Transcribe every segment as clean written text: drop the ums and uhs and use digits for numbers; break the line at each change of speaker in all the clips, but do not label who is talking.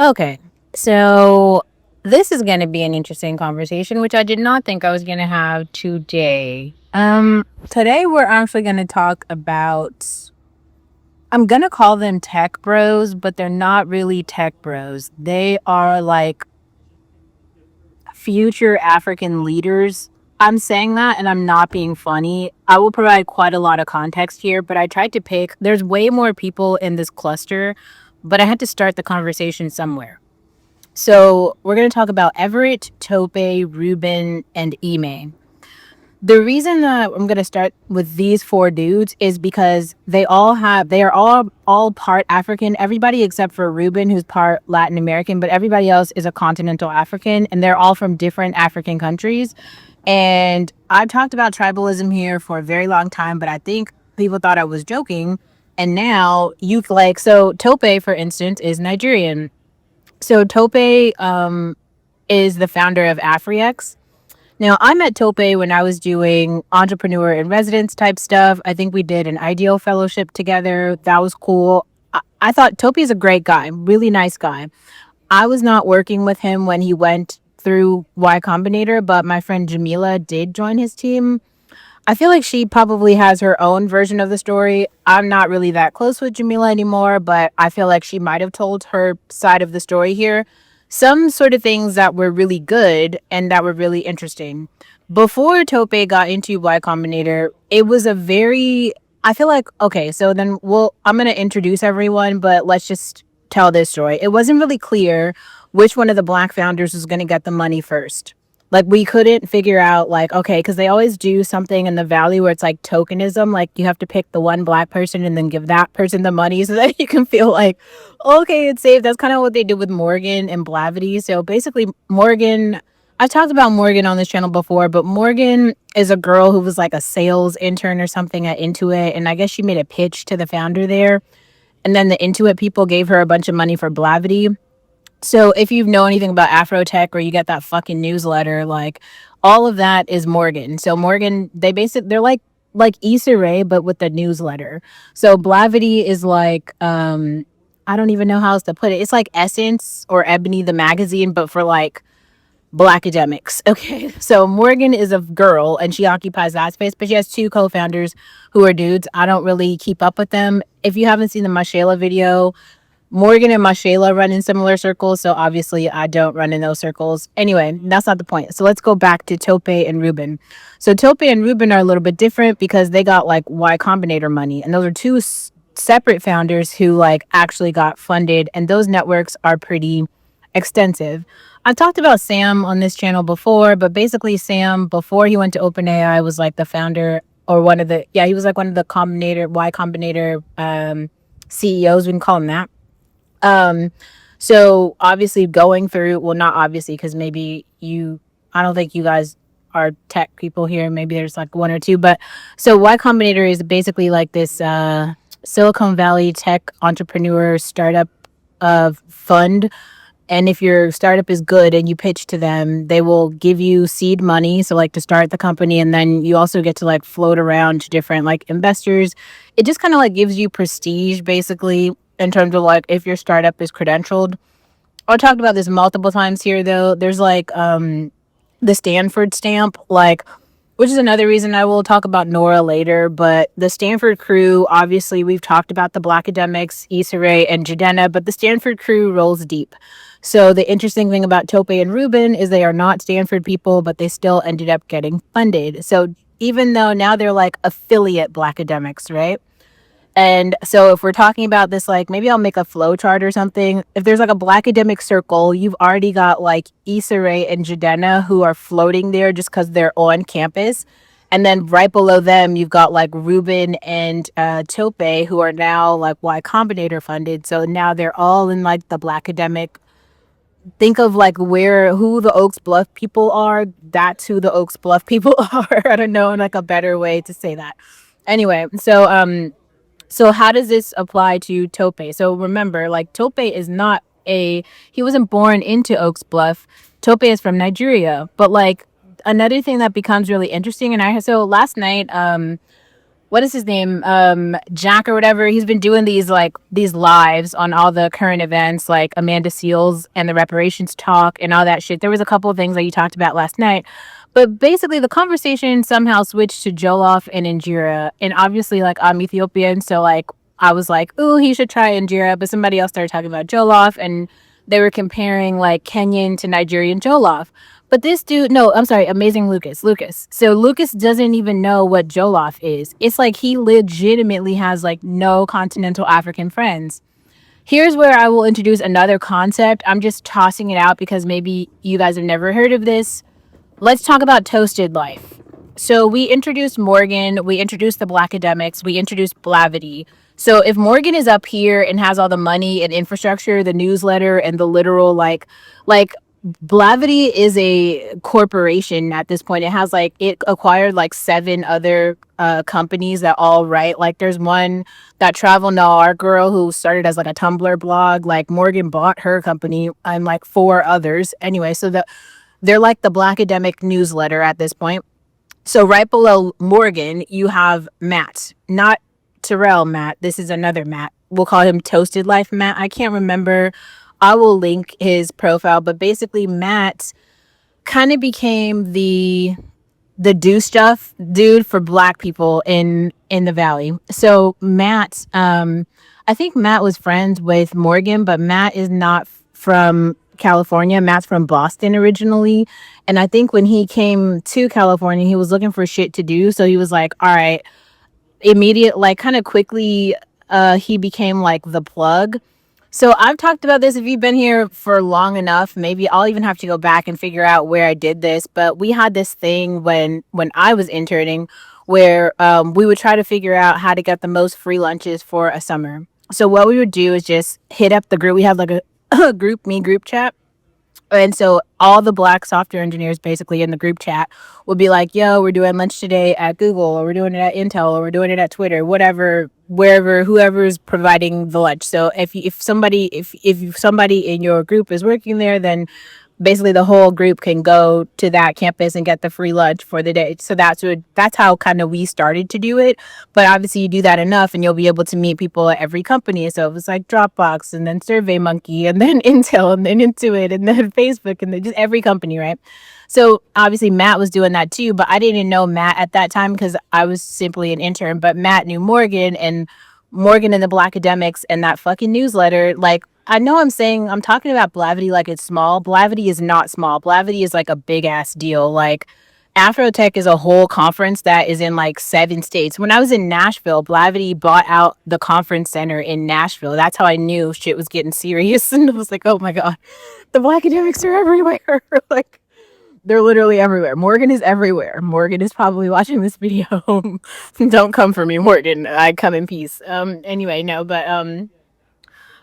Okay, so this is going to be an interesting conversation, which I did not think I was going to have today. Today we're actually going to talk about. I'm going to call them tech bros, but they're not really tech bros. They are like future African leaders. I'm saying that and I'm not being funny. I will provide quite a lot of context here, but I tried to pick. There's way more people in this cluster, but I had to start the conversation somewhere. So we're going to talk about Everett, Tope, Ruben, and Ime. The reason that I'm going to start with these four dudes is because they are all part African. Everybody except for Ruben, who's part Latin American, but everybody else is a continental African, and they're all from different African countries. And I've talked about tribalism here for a very long time, but I think people thought I was joking. And now so Tope, for instance, is Nigerian. So Tope is the founder of AfriX. Now, I met Tope when I was doing entrepreneur in residence type stuff. I think we did an ideal fellowship together. That was cool. I thought Tope is a great guy, really nice guy. I was not working with him when he went through Y Combinator, but my friend Jamila did join his team. I feel like she probably has her own version of the story. I'm not really that close with Jamila anymore, but I feel like she might have told her side of the story here. Some sort of things that were really good and that were really interesting. Before Tope got into Y Combinator, it was a very I feel like okay, so then I'm gonna introduce everyone, but let's just tell this story. It wasn't really clear which one of the black founders was gonna get the money first. Like we couldn't figure out like okay, because they always do something in the valley where it's like tokenism, like you have to pick the one black person and then give that person the money so that you can feel like okay, it's safe. That's kind of what they did with Morgan and Blavity. So basically, Morgan. I've talked about Morgan on this channel before, but Morgan is a girl who was like a sales intern or something at Intuit, and I guess she made a pitch to the founder there, and then the Intuit people gave her a bunch of money for Blavity. So if you know anything about Afrotech or you get that fucking newsletter, like all of that is Morgan. So Morgan, they're like Issa Rae, but with the newsletter. So Blavity is like I don't even know how else to put it. It's like Essence or Ebony the magazine, but for like black academics. Okay. So Morgan is a girl and she occupies that space, but she has two co-founders who are dudes. I don't really keep up with them. If you haven't seen the Mashayla video, Morgan and Mashayla run in similar circles, so obviously I don't run in those circles. Anyway, that's not the point. So let's go back to Tope and Ruben. So Tope and Ruben are a little bit different because they got like Y Combinator money, and those are two separate founders who like actually got funded, and those networks are pretty extensive. I've talked about Sam on this channel before, but basically Sam, before he went to OpenAI, was like the founder or he was like one of the Y Combinator CEOs. We can call him that. Um, so obviously going through, well, not obviously, because I don't think you guys are tech people here. Maybe there's like one or two, but so Y Combinator is basically like this Silicon Valley tech entrepreneur startup fund. And if your startup is good and you pitch to them, they will give you seed money. So like to start the company. And then you also get to like float around to different like investors. It just kind of like gives you prestige basically in terms of like if your startup is credentialed. I talked about this multiple times here though. There's like the Stanford stamp, like which is another reason I will talk about Nora later. But the Stanford crew, obviously, we've talked about the Black academics, Issa Rae and Jadena, but the Stanford crew rolls deep. So the interesting thing about Tope and Ruben is they are not Stanford people, but they still ended up getting funded. So even though now they're like affiliate Black academics, right? And so if we're talking about this, like maybe I'll make a flow chart or something. If there's like a black academic circle, you've already got like Issa Rae and Jadena who are floating there just because they're on campus. And then right below them, you've got like Ruben and Tope who are now like Y Combinator funded. So now they're all in like the black academic. Think of like who the Oaks Bluff people are. That's who the Oaks Bluff people are. I don't know like a better way to say that. Anyway, so how does this apply to Tope? So remember, like Tope is not he wasn't born into Oaks Bluff. Tope is from Nigeria. But like another thing that becomes really interesting, so last night, what is his name? Jack or whatever. He's been doing these lives on all the current events, like Amanda Seals and the reparations talk and all that shit. There was a couple of things that you talked about last night. But basically the conversation somehow switched to Jollof and Injera. And obviously like I'm Ethiopian, so like I was like, ooh, he should try Injera, but somebody else started talking about Jollof and they were comparing like Kenyan to Nigerian Jollof. But this dude, no, I'm sorry, Amazing Lucas. Lucas. So Lucas doesn't even know what Jollof is. It's like he legitimately has like no continental African friends. Here's where I will introduce another concept. I'm just tossing it out because maybe you guys have never heard of this. Let's talk about toasted life. So we introduced Morgan, we introduced the Black Academics, we introduced Blavity. So if Morgan is up here and has all the money and infrastructure, the newsletter and the literal like Blavity is a corporation at this point. It has like it acquired like seven other companies that all write. Like there's one, that Travel Noir girl who started as like a Tumblr blog. Like Morgan bought her company and like four others. Anyway, so they're like the Black Academic newsletter at this point. So right below Morgan, you have Matt, not Terrell Matt. This is another Matt. We'll call him Toasted Life Matt. I can't remember. I will link his profile, but basically Matt kind of became the do stuff dude for black people in the valley. So Matt, I think Matt was friends with Morgan, but Matt is not from California. Matt's from Boston originally, and I think when he came to California, he was looking for shit to do. So he was like, all right, immediate, like kind of quickly, he became like the plug. So I've talked about this. If you've been here for long enough, maybe I'll even have to go back and figure out where I did this. But we had this thing when I was interning where we would try to figure out how to get the most free lunches for a summer. So what we would do is just hit up the group. We have like a group chat, and so all the black software engineers basically in the group chat would be like, yo, we're doing lunch today at Google, or we're doing it at Intel, or we're doing it at Twitter, whatever, wherever, whoever's providing the lunch. So if somebody in your group is working there, then basically the whole group can go to that campus and get the free lunch for the day. So that's how kind of we started to do it. But obviously you do that enough and you'll be able to meet people at every company. So it was like Dropbox and then SurveyMonkey and then Intel and then Intuit and then Facebook and then just every company, right? So obviously Matt was doing that too, but I didn't know Matt at that time because I was simply an intern. But Matt knew Morgan, and Morgan and the Black Academics and that fucking newsletter. Like, I know I'm talking about Blavity like it's small. Blavity is not small. Blavity is like a big ass deal. Like, Afrotech is a whole conference that is in like 7 states. When I was in Nashville, Blavity bought out the conference center in Nashville. That's how I knew shit was getting serious. And I was like, oh my God, the Black Academics are everywhere. Like, they're literally everywhere. Morgan is everywhere. Morgan is probably watching this video. Don't come for me, Morgan. I come in peace. Anyway, no, but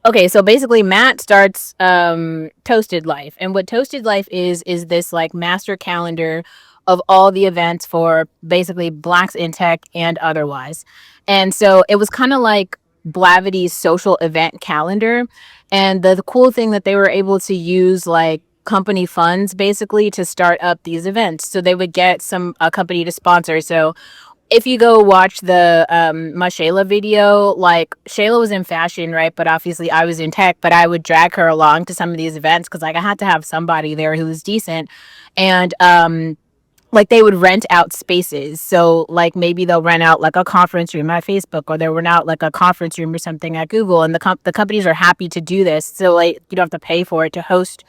okay, so basically Matt starts Toasted Life. And what Toasted Life is this like master calendar of all the events for basically blacks in tech and otherwise. And so it was kind of like Blavity's social event calendar. And the cool thing that they were able to use like company funds basically to start up these events. So they would get a company to sponsor. So if you go watch the my Shayla video, like Shayla was in fashion, right? But obviously I was in tech, but I would drag her along to some of these events because like I had to have somebody there who was decent. And like they would rent out spaces. So like maybe they'll rent out like a conference room at Facebook, or they'll rent out like a conference room or something at Google. And the companies are happy to do this. So like you don't have to pay for it to host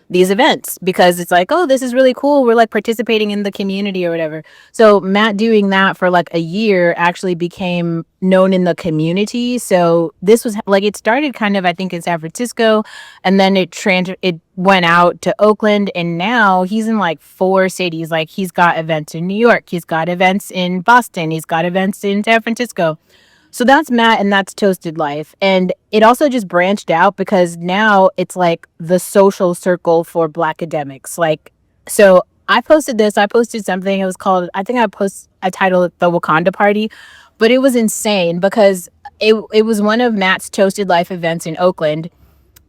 these events because it's like, oh, this is really cool. We're like participating in the community or whatever. So Matt doing that for like a year actually became known in the community. So this was like, it started kind of, I think, in San Francisco, and then it went out to Oakland, and now he's in like 4 cities. Like he's got events in New York, he's got events in Boston, he's got events in San Francisco. So that's Matt, and that's Toasted Life. And it also just branched out because now it's like the social circle for Black academics. Like, so I posted this, I posted something, it was called, I titled it The Wakanda Party, but it was insane because it was one of Matt's Toasted Life events in Oakland.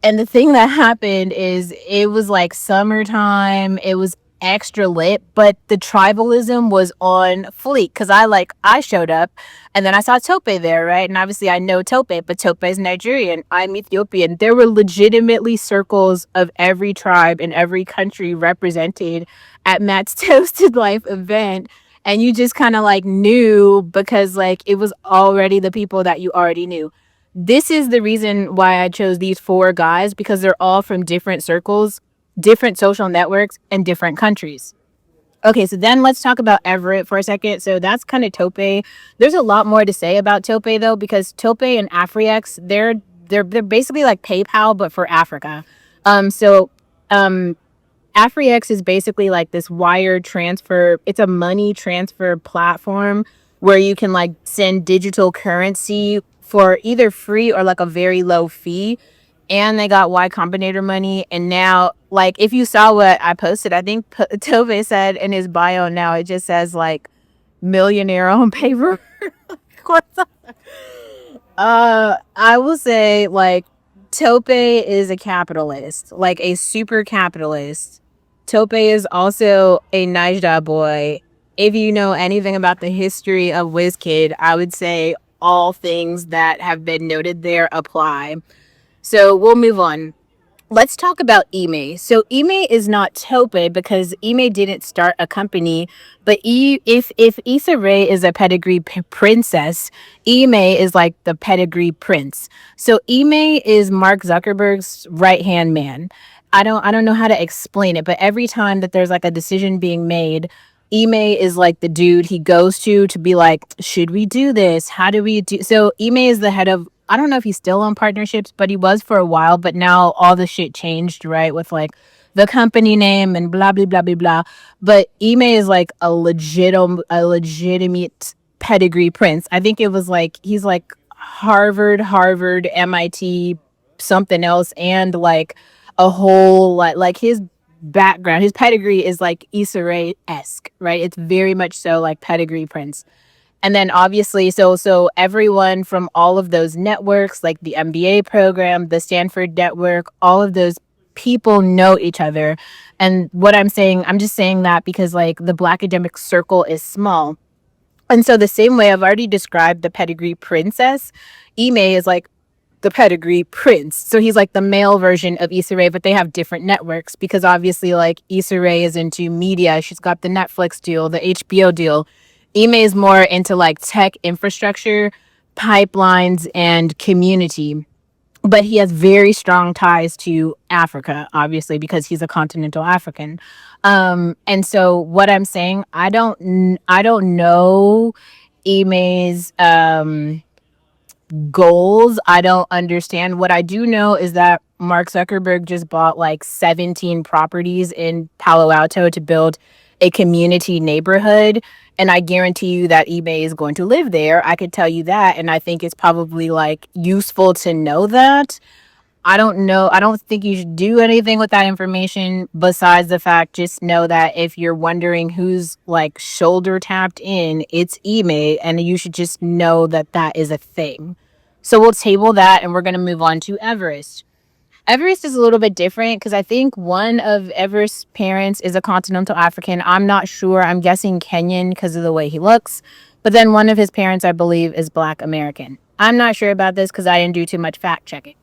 And the thing that happened is it was like summertime. It was extra lit, but the tribalism was on fleek because I showed up and then I saw Tope there, right? And obviously I know Tope, but Tope is Nigerian. I'm Ethiopian. There were legitimately circles of every tribe in every country represented at Matt's Toasted Life event. And you just kind of like knew because like it was already the people that you already knew. This is the reason why I chose these four guys because they're all from different circles, different social networks, and different countries. Okay, so then let's talk about Everett for a second. So that's kind of Tope. There's a lot more to say about Tope though, because Tope and AfriX, they're basically like PayPal but for Africa. So um AfriX is basically like this wire transfer. It's a money transfer platform where you can like send digital currency for either free or like a very low fee. And they got Y Combinator money. And now, like, if you saw what I posted, I think Tove said in his bio now, it just says like millionaire on paper. What the I will say like Tope is a capitalist, like a super capitalist. Tope is also a Naija boy. If you know anything about the history of WizKid, I would say all things that have been noted there apply. So we'll move on. Let's talk about Ime. So Ime is not Tope because Ime didn't start a company, but if Issa Rae is a pedigree princess, Ime is like the pedigree prince. So Ime is Mark Zuckerberg's right hand man. I don't know how to explain it, but every time that there's like a decision being made, Ime is like the dude he goes to be like, should we do this? How do we do? So Ime is the head of, I don't know if he's still on partnerships, but he was for a while. But now all the shit changed, right? With like the company name and blah blah blah blah blah. But Ime is like a legitimate pedigree prince. I think it was like he's like Harvard, MIT, something else, and like a whole like his background, his pedigree is like Issa Rae esque, right? It's very much so like pedigree prince. And then obviously, so everyone from all of those networks, like the MBA program, the Stanford network, all of those people know each other. And what I'm saying, I'm just saying that because like the Black academic circle is small. And so the same way I've already described the pedigree princess, Ime is like the pedigree prince. So he's like the male version of Issa Rae, but they have different networks because obviously like Issa Rae is into media. She's got the Netflix deal, the HBO deal. Ime is more into like tech infrastructure, pipelines, and community. But he has very strong ties to Africa, obviously, because he's a continental African. And so what I'm saying, I don't know Ime's goals. I don't understand. What I do know is that Mark Zuckerberg just bought like 17 properties in Palo Alto to build a community neighborhood. And I guarantee you that eBay is going to live there. I could tell you that. And I think it's probably like useful to know that. I don't know. I don't think you should do anything with that information besides the fact just know that if you're wondering who's like shoulder tapped in, it's email and you should just know that that is a thing. So we'll table that and we're going to move on to Everest. Everest is a little bit different because I think one of Everest's parents is a continental African. I'm not sure. I'm guessing Kenyan because of the way he looks. But then one of his parents, I believe, is Black American. I'm not sure about this because I didn't do too much fact checking.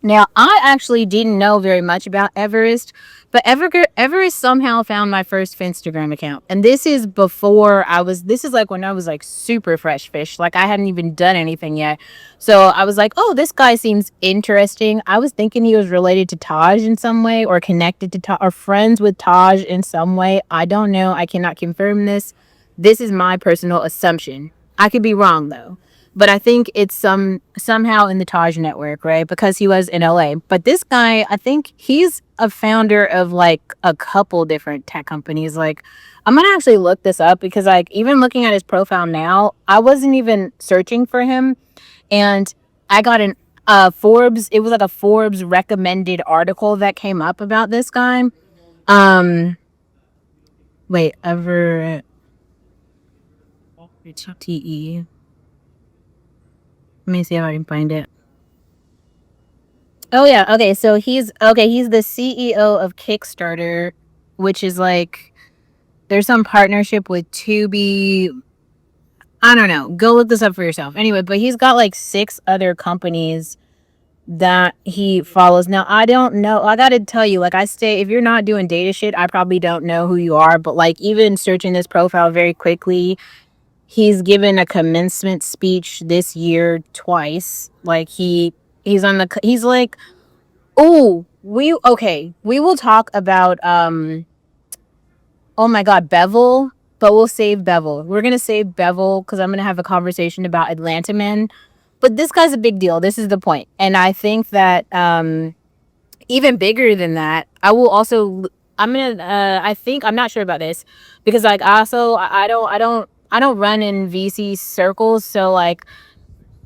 Now, I actually didn't know very much about Everest, but Everest somehow found my first Instagram account. And this is this is like when I was like super fresh fish. Like I hadn't even done anything yet. So I was like, oh, this guy seems interesting. I was thinking he was related to Taj in some way or connected to Taj or friends with Taj in some way. I don't know. I cannot confirm this. This is my personal assumption. I could be wrong though, but I think it's somehow in the Taj network, right? Because he was in LA. But this guy, I think he's a founder of like a couple different tech companies. Like I'm gonna actually look this up because like even looking at his profile now, I wasn't even searching for him, and I got an Forbes. It was like a Forbes recommended article that came up about this guy. Um, wait, ever TE. Let me see if I can find it. Oh yeah, okay. So he's the CEO of Kickstarter. which is like there's some partnership with Tubi. I don't know. Go look this up for yourself. Anyway, but he's got like 6 other companies that he follows. Now, I don't know. I got to tell you, like, I stay, if you're not doing data shit, I probably don't know who you are. But, like, even searching this profile very quickly, he's given a commencement speech this year twice. Like, he's like, oh, we will talk about, oh my God, BEVEL, but we'll save BEVEL. We're going to save BEVEL because I'm going to have a conversation about Atlanta Men. But this guy's a big deal. This is the point. And I think that even bigger than that, I think I'm not sure about this because like also I don't run in VC circles, so like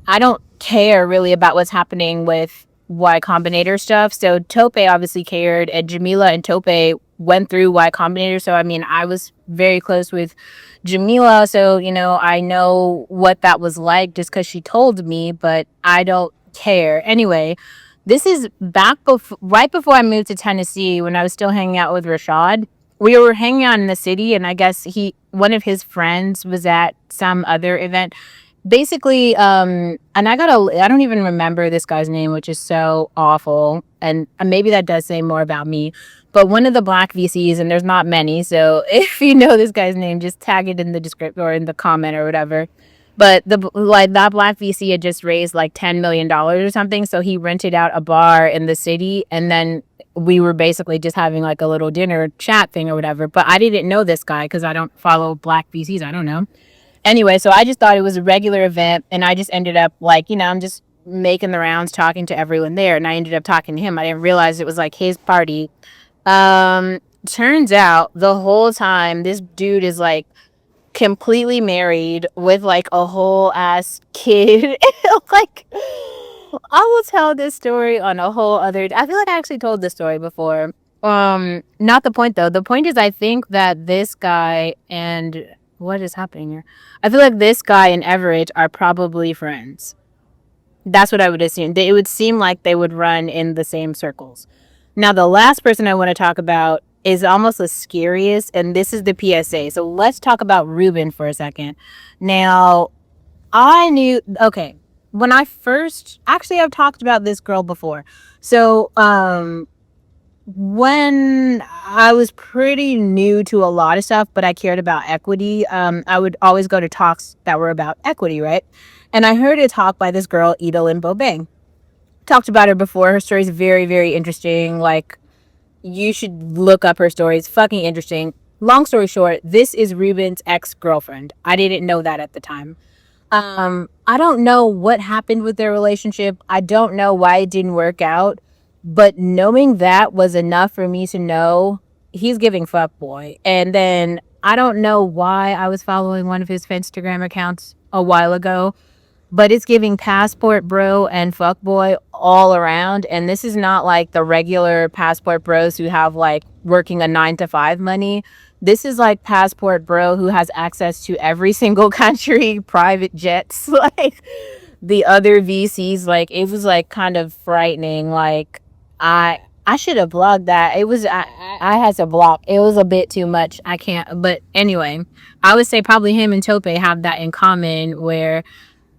I don't care really about what's happening with Y Combinator stuff. So Tope obviously cared, and Jamila and Tope went through Y Combinator. So I mean, I was very close with Jamila, so you know I know what that was like just because she told me. But I don't care anyway. This is right before I moved to Tennessee when I was still hanging out with Rashad. We were hanging out in the city, and I guess one of his friends was at some other event basically. And I don't even remember this guy's name, which is so awful, and maybe that does say more about me, but one of the black VCs, and there's not many, so if you know this guy's name, just tag it in the description or in the comment or whatever. But that black VC had just raised like $10 million or something, so he rented out a bar in the city, and then we were basically just having like a little dinner chat thing or whatever. But I didn't know this guy because I don't follow black VCs. I don't know. Anyway, so I just thought it was a regular event, and I just ended up like, I'm just making the rounds talking to everyone there, and I ended up talking to him. I didn't realize it was like his party. Turns out the whole time this dude is like completely married with like a whole ass kid. Like, I will tell this story on a whole other. I feel like I actually told this story before. Not the point though. The point is, I think that this guy and what is happening here? I feel like this guy and Everett are probably friends. That's what I would assume. It would seem like they would run in the same circles. Now, the last person I want to talk about is almost the scariest, and this is the PSA. So let's talk about Ruben for a second. Now, okay, when I first, actually, I've talked about this girl before. So, when I was pretty new to a lot of stuff, but I cared about equity, I would always go to talks that were about equity, right? And I heard a talk by this girl, Idalin Bobe. Talked about her before. Her story is very, very interesting. Like, you should look up her story. It's fucking interesting. Long story short, this is Ruben's ex-girlfriend. I didn't know that at the time. I don't know what happened with their relationship. I don't know why it didn't work out. But knowing that was enough for me to know he's giving fuck boy. And then I don't know why I was following one of his Instagram accounts a while ago, but it's giving passport bro and fuck boy all around. And this is not like the regular passport bros who have like working a 9 to 5 money. This is like passport bro who has access to every single country, private jets, like the other VCs. Like, it was like kind of frightening. Like, I should have blocked that. I had to block. It was a bit too much. I can't. But anyway, I would say probably him and Tope have that in common, where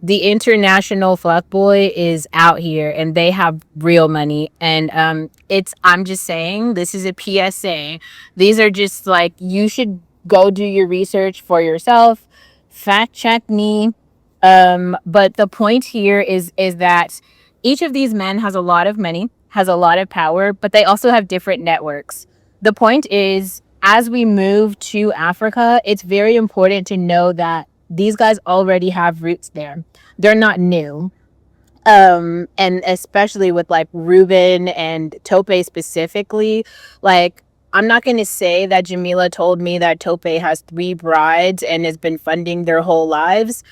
the international fuckboy is out here and they have real money. And I'm just saying, this is a PSA. These are just like, you should go do your research for yourself. Fact check me. But the point here is that each of these men has a lot of money, has a lot of power, but they also have different networks. The point is, as we move to Africa, it's very important to know that these guys already have roots there. They're not new. And especially with like Ruben and Tope specifically, like, I'm not going to say that Jamila told me that Tope has 3 brides and has been funding their whole lives,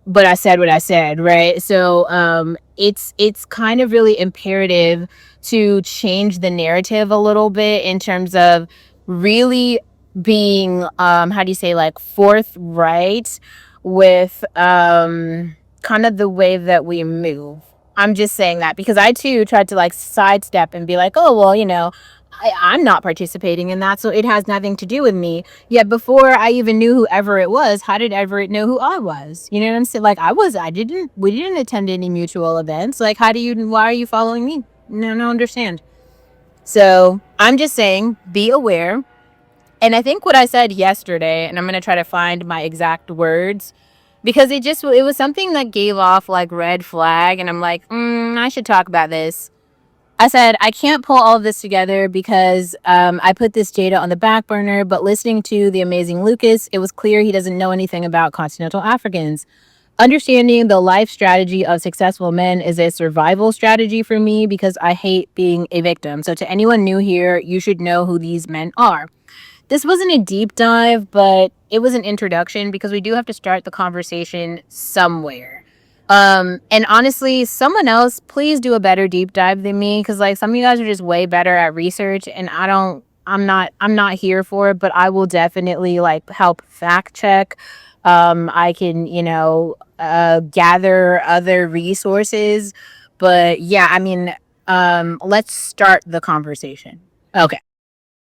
but I said what I said, right? So it's kind of really imperative to change the narrative a little bit in terms of really being how do you say, like, forthright with kind of the way that we move. I'm just saying that because I too tried to like sidestep and be like, oh well, I'm not participating in that, so it has nothing to do with me. Yet before I even knew who Everett was, how did Everett know who I was? You know what I'm saying? Like we didn't attend any mutual events. Like, why are you following me? No, no, understand. So I'm just saying, be aware. And I think what I said yesterday, and I'm going to try to find my exact words, because it was something that gave off like red flag. And I'm like, I should talk about this. I said, I can't pull all of this together because I put this data on the back burner, but listening to the amazing Lucas, it was clear he doesn't know anything about continental Africans. Understanding the life strategy of successful men is a survival strategy for me because I hate being a victim. So, to anyone new here, you should know who these men are. This wasn't a deep dive, but it was an introduction because we do have to start the conversation somewhere. And honestly, someone else, please do a better deep dive than me because like some of you guys are just way better at research, and I'm not here for it, but I will definitely like help fact check. I can, gather other resources, but yeah, I mean, let's start the conversation. Okay.